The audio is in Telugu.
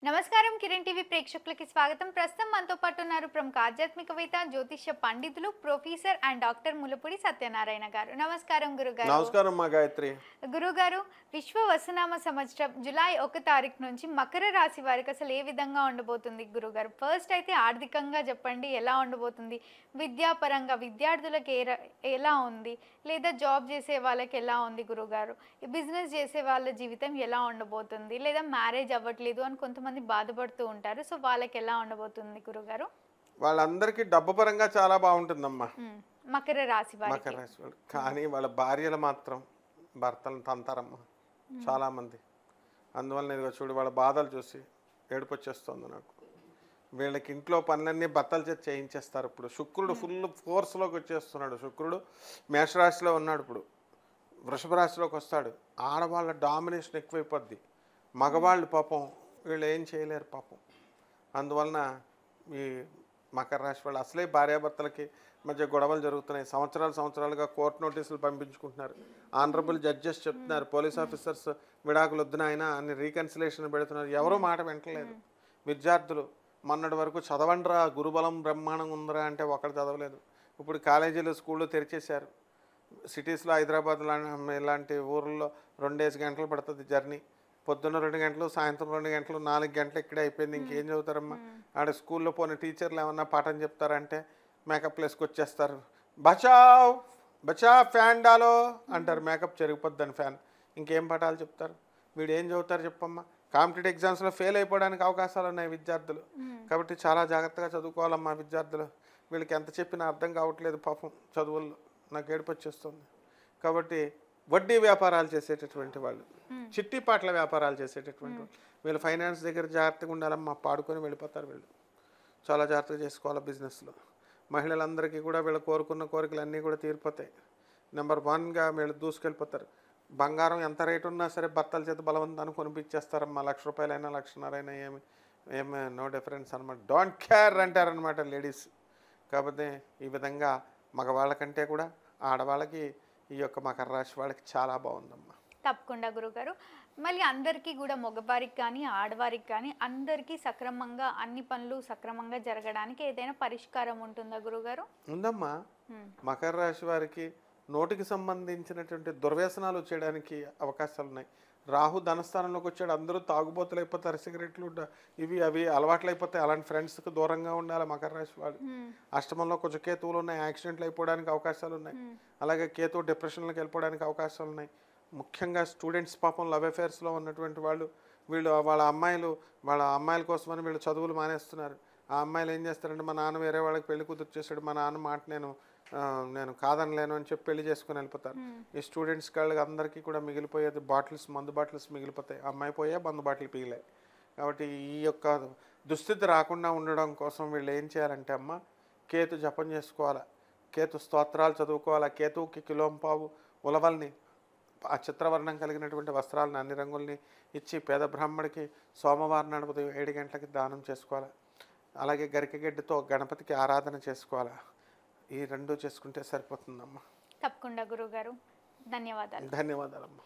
నమస్కారం కిరణ్ టీవీ ప్రేక్షకులకి స్వాగతం. ప్రస్తుతం మనతో పాటు ఉన్నారు ప్రముఖ ఆధ్యాత్మికవేత్త, జ్యోతిష్య పండితులు, professor and doctor Mulapudi Satyanarayana గారు. నమస్కారం గురుగారు. నమస్కారం మా గాయత్రి. గురుగారు, విశ్వ వసునామ సంవత్సరం జూలై 1 తారీఖు నుంచి మకర రాశి వారికి అసలు ఏ విధంగా ఉండబోతుంది గురుగారు? ఫస్ట్ అయితే ఆర్థికంగా చెప్పండి, ఎలా ఉండబోతుంది? విద్యాపరంగా విద్యార్థులకు ఎలా ఉంది, లేదా జాబ్ చేసే వాళ్ళకి ఎలా ఉంది గురుగారు? బిజినెస్ చేసే వాళ్ళ జీవితం ఎలా ఉండబోతుంది, లేదా మ్యారేజ్ అవ్వట్లేదు అని కొంతమంది బాధపడుతూ ఉంటారు, సో వాళ్ళకి ఎలా ఉండబోతుంది గురుగారు? వాళ్ళందరికీ డబ్బు పరంగా చాలా బాగుంటుందమ్మా మకర రాశి వారికి. మకర రాశి వాళ్ళు కానీ వాళ్ళ భార్యలు మాత్రం భర్తలను తంతారమ్మా చాలామంది. అందువల్ల ఇదిగో చూడు, వాళ్ళ బాధలు చూసి ఏడుపు వచ్చేస్తుంది నాకు. వీళ్ళకి ఇంట్లో పనులన్నీ భర్తల చేత చేయించేస్తారు. ఇప్పుడు శుక్రుడు ఫుల్ ఫోర్స్లోకి వచ్చేస్తున్నాడు. శుక్రుడు మేషరాశిలో ఉన్నాడు, ఇప్పుడు వృషభ రాశిలోకి వస్తాడు. ఆడవాళ్ళ డామినేషన్ ఎక్కువైపోద్ది. మగవాళ్ళు పాపం వీళ్ళు ఏం చేయలేరు పాపం. అందువలన ఈ మకర రాశి వాళ్ళు అసలే భార్యాభర్తలకి మధ్య గొడవలు జరుగుతున్నాయి. సంవత్సరాలుగా కోర్టు నోటీసులు పంపించుకుంటున్నారు. ఆనరబుల్ జడ్జెస్ చెప్తున్నారు, పోలీస్ ఆఫీసర్స్ విడాకులు వద్దున అయినా అన్ని రీకన్సిలేషన్ పెడుతున్నారు. ఎవరూ మాట వింటలేదు. విద్యార్థులు మొన్నటి వరకు చదవండిరా, గురుబలం బ్రహ్మాండంగా ఉందిరా అంటే ఒకటి చదవలేదు. ఇప్పుడు కాలేజీలు స్కూళ్ళు తెరిచేశారు. సిటీస్లో హైదరాబాద్ ఇలాంటి ఊర్లలో 2 గంటలు పడుతుంది జర్నీ. పొద్దున్న 2 గంటలు, సాయంత్రం 2 గంటలు, 4 గంటలు ఇక్కడే అయిపోయింది. ఇంకేం చదువుతారమ్మా? ఆడ స్కూల్లో పోయిన టీచర్లు ఏమన్నా పాఠం చెప్తారంటే మేకప్ వేసుకొచ్చేస్తారు. బచావ్ బచా ఫ్యాన్ డాలో అంటారు. మేకప్ చెరిగిపోద్దని ఫ్యాన్. ఇంకేం పాఠాలు చెప్తారు? వీడు ఏం చదువుతారు చెప్పమ్మా? కాంపిటేటివ్ ఎగ్జామ్స్లో ఫెయిల్ అయిపోవడానికి అవకాశాలు ఉన్నాయి విద్యార్థులు. కాబట్టి చాలా జాగ్రత్తగా చదువుకోవాలమ్మా విద్యార్థులు. వీళ్ళకి ఎంత చెప్పినా అర్థం కావట్లేదు పాపం చదువుల్లో. నాకు ఏడుపు వచ్చేస్తుంది. కాబట్టి వడ్డీ వ్యాపారాలు చేసేటటువంటి వాళ్ళు, చిట్టి పాటల వ్యాపారాలు చేసేటటువంటి వాళ్ళు, వీళ్ళు ఫైనాన్స్ దగ్గర జాగ్రత్తగా ఉండాలమ్మా. పాడుకొని వెళ్ళిపోతారు వీళ్ళు. చాలా జాగ్రత్తగా చేసుకోవాలి బిజినెస్లో. మహిళలందరికీ కూడా వీళ్ళు కోరుకున్న కోరికలు అన్నీ కూడా తీరిపోతాయి. నెంబర్ 1గా వీళ్ళు దూసుకెళ్ళిపోతారు. బంగారం ఎంత రేటు ఉన్నా సరే భర్తల చేత బలవంతాన్ని కొనిపించేస్తారమ్మా. 1,00,000 రూపాయలైనా 1,50,000 ఏమి నో డిఫరెన్స్ అనమాట. డోంట్ కేర్ అంటారనమాట లేడీస్. కాబట్టి ఈ విధంగా మగవాళ్ళకంటే కూడా ఆడవాళ్ళకి ఈ యొక్క మకర రాశి వాళ్ళకి చాలా బాగుందమ్మా. తప్పకుండా గురుగారు. మళ్ళీ అందరికీ కూడా మగవారికి కానీ ఆడవారికి కానీ అందరికీ సక్రమంగా అన్ని పనులు సక్రమంగా జరగడానికి ఏదైనా పరిష్కారం ఉంటుందా గురుగారు? ఉందమ్మా. మకర రాశి వారికి నోటికి సంబంధించినటువంటి దుర్వ్యసనాలు చేయడానికి అవకాశాలు ఉన్నాయి. రాహు ధనస్థానంలోకి వచ్చాడు. అందరూ తాగుబోతులు అయిపోతారు, సిగరెట్లు ఇవి అవి అలవాట్లు అయిపోతాయి. అలాంటి ఫ్రెండ్స్కి దూరంగా ఉండాలి మకర రాశి వాళ్ళు. అష్టమంలో కొంచెం కేతువులు ఉన్నాయి, యాక్సిడెంట్లు అయిపోవడానికి అవకాశాలు ఉన్నాయి. అలాగే కేతువు డిప్రెషన్లోకి వెళ్ళిపోవడానికి అవకాశాలు ఉన్నాయి. ముఖ్యంగా స్టూడెంట్స్ పాపం లవ్ అఫేర్స్లో ఉన్నటువంటి వాళ్ళు, వీళ్ళు వాళ్ళ అమ్మాయిల కోసమని వీళ్ళు చదువులు మానేస్తున్నారు. ఆ అమ్మాయిలు ఏం చేస్తారంటే, మా నాన్న వేరే వాళ్ళకి పెళ్లి కుదురు చేశాడు, మా నాన్న మాట నేను కాదనలేను అని చెప్పి పెళ్లి చేసుకుని వెళ్ళిపోతారు. ఈ స్టూడెంట్స్ వాళ్ళకి అందరికీ కూడా మిగిలిపోయేది మందు బాటిల్స్ మిగిలిపోతాయి. అమ్మాయి పోయే మందు బాటిల్ పిగిలాయి. కాబట్టి ఈ యొక్క దుస్థితి రాకుండా ఉండడం కోసం వీళ్ళు ఏం చేయాలంటే అమ్మ, కేతు జపం చేసుకోవాలి, కేతు స్తోత్రాలు చదువుకోవాలి. కేతువుకి కిలోంపావు ఉలవల్ని, ఆ చిత్రవర్ణం కలిగినటువంటి వస్త్రాలను అన్ని రంగుల్ని ఇచ్చి పేద బ్రాహ్మడికి సోమవారం నాడు ఉదయం 7 గంటలకి దానం చేసుకోవాలి. అలాగే గరికెగడ్డితో గణపతికి ఆరాధన చేసుకోవాలి. ఈ 2 చేసుకుంటే సరిపోతుందమ్మా. తప్పకుండా గురుగారు. ధన్యవాదాలు. ధన్యవాదాలమ్మా.